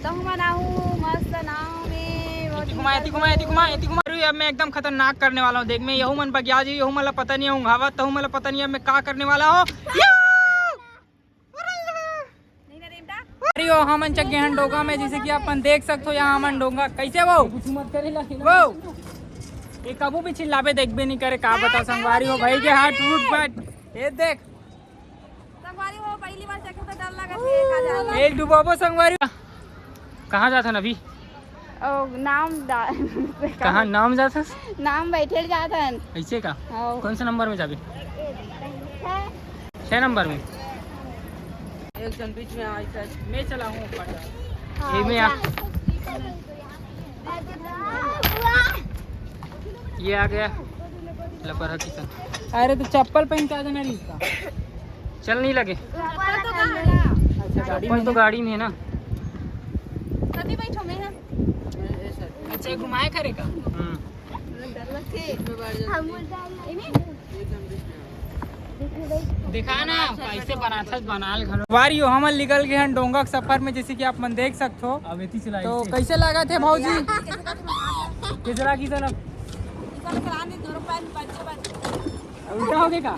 मस्त नाव में घुमा अब मैं एकदम खतरनाक करने वाला हूँ। देख मैं यहू मन बगिया जी, यहू मला पता नहीं हूँ हवा तो मला पता नहीं है मैं क्या करने वाला हूँ। हमन चक गए डोंगा में, जैसे कि अपन देख सकते हो यहाँ हमन डोंगा कैसे वो ये कबू भी चिल्लाबे देखबे नहीं करे का बताओ संगवारी हो भाई के हाथ टूट पट ये देख संगवारी हो पहली बार चखे तो डर लगा थे एक डुबाबो संगवारी कहाँ जाता ना अभी नाम कहाँ नाम जाता नाम बैठे जाता ऐसे का कौन सा नंबर में जाबे 6 नंबर में एक जन बीच में मैं चला हूँ ये में ये आ गया लपर है किसान। अरे तो चप्पल पहन के आ जाना इसका चल नहीं लगे चप्पल तो गाड़ी में है ना। अच्छा घुमाए करेगा दिखाना कैसे बनाल घर वारियो हम निकल गए हैं डोंगा के सफर में, जैसे कि आप मन देख सकते हो। तो कैसे लगा थे भाजी कितना की तरफ उल्टा हो गया का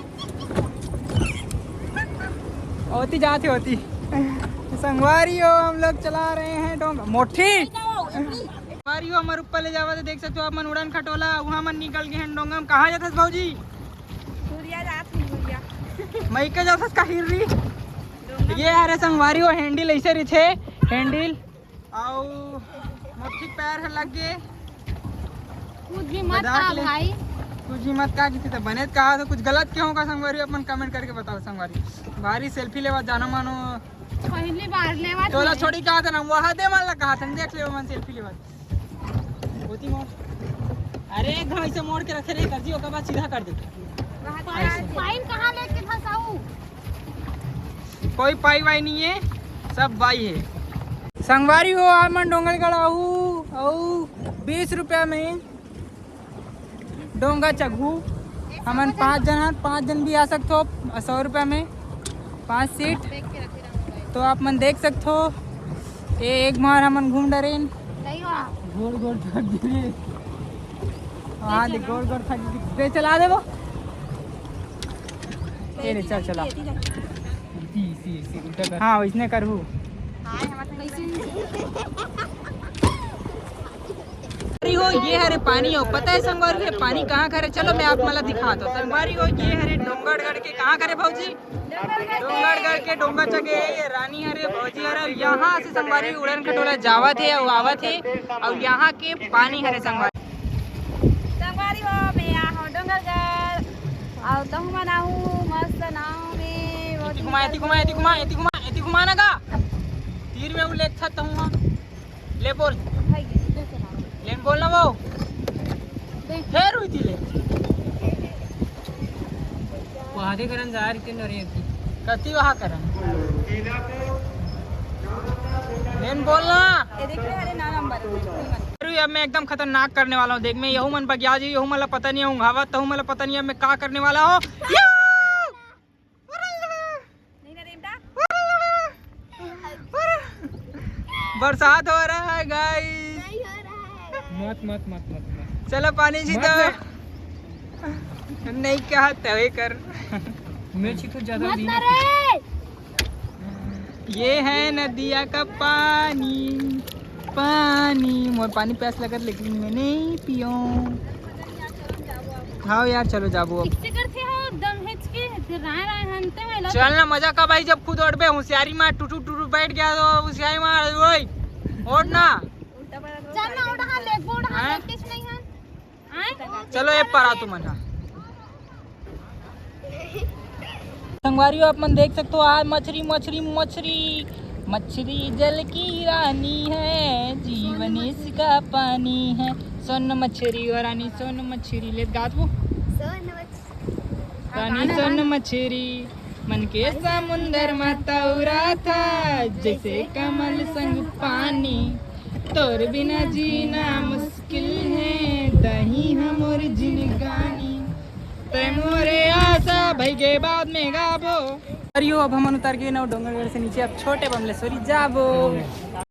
होती जाती होती संगवारी हो हम लोग चला रहे हैं डोंगा मोठी संगवारी हो हमारे ऊपर ले जावा तो देख सकते हो आप मन उड़न खटोला वहाँ मन निकल गए हैं डोंगा में। कहाँ जाता भाजी मई के जाता का हिर रही ये अरे संगवारी हो हैंडल ऐसे रही थे हैंडल और मोटी पैर है लग गए कुछ भी मत कहा किसी बने कहा तो कुछ गलत क्यों होगा संगवारी अपन कमेंट करके बताओ। संगवारी भारी सेल्फी लेवा जाना मानो पहली बार लेवा टोला छोड़ी कहा था ना वहाँ दे मान कहा था देख ले मन सेल्फी लेवा होती मोड़ अरे एकदम ऐसे मोड़ के रखे रही कर ओकर बाद सीधा कर दे पाइन कहाँ लेके फंसाऊं कोई पाई वाई नहीं है सब बाई है। संगवारी हो आमन डोंगलगढ़ आऊ 20 रुपया में डोंगा चघू हमन 5 जन भी आ सकते हो 100 रुपया में 5 सीट। तो आप मन देख सकते हो ये एक मार हमन घूम डरे गोल गोल थक गए हाँ गोल गोल थक गए चला दे वो ये चल चला हाँ वैसने करू हो ये हरे पानी हो पता है संगवारी है पानी कहाँ करे चलो मैं आप मला दिखाता हूँ। संगवारी हो ये हरे डोंगरगढ़ के कहाँ करे भाजी डोंगरगढ़ के डोंगा चगे ये रानी हरे भौजी हरे यहाँ से संगवारी उड़न खटोला जावा थे और आवा थे और यहाँ के पानी हरे संगवारी हो मैं यहाँ डोंगरगढ़ और तो बनाऊँ मस्त नाव में घुमाना का तीर में उल्लेख था तो ले बोल लेन बोलना वो फिर हुई थी ले वहाँ दे करन जा रही थी नरे की कती वहाँ करन लेन बोलना ये देख ले अरे ना नंबर अब मैं एकदम खतरनाक करने वाला हूँ। देख मैं यहू मन बगिया जी यहू मला पता नहीं हूँ हवा तो मला पता नहीं है मैं क्या करने वाला हूँ। बरसात हो रहा है गाइस मत मत मत मत मत चलो पानी सीधा नहीं कहा तवे कर मिर्ची तो ज्यादा ये है नदिया का पानी पानी मोर पानी प्यास लगा लेकिन मैं नहीं पियो हाँ यार चलो जाबो चल ना मजा का भाई जब खुद उठ होशियारी मार टूटू टूटू बैठ गया तो होशियारी मार ओढ़ ना चलो ये पर आ तू मना संगवारी आप मन देख सकते हो आज मछली मछली मछली मछली जल की रानी है जीवन इसका पानी है सोन मछली और रानी सोन मछली ले गात वो रानी सोन मछली मन के समुंदर में तौरा था जैसे कमल संग पानी तोर बिना जीना मुश्किल है दही हमोर जिनगानी ते मोरे आशा भाई के बाद में गाबो अरियो अब हम उतर के ना डोंगरगढ़ से नीचे अब छोटे बमलेश्वरी जाबो।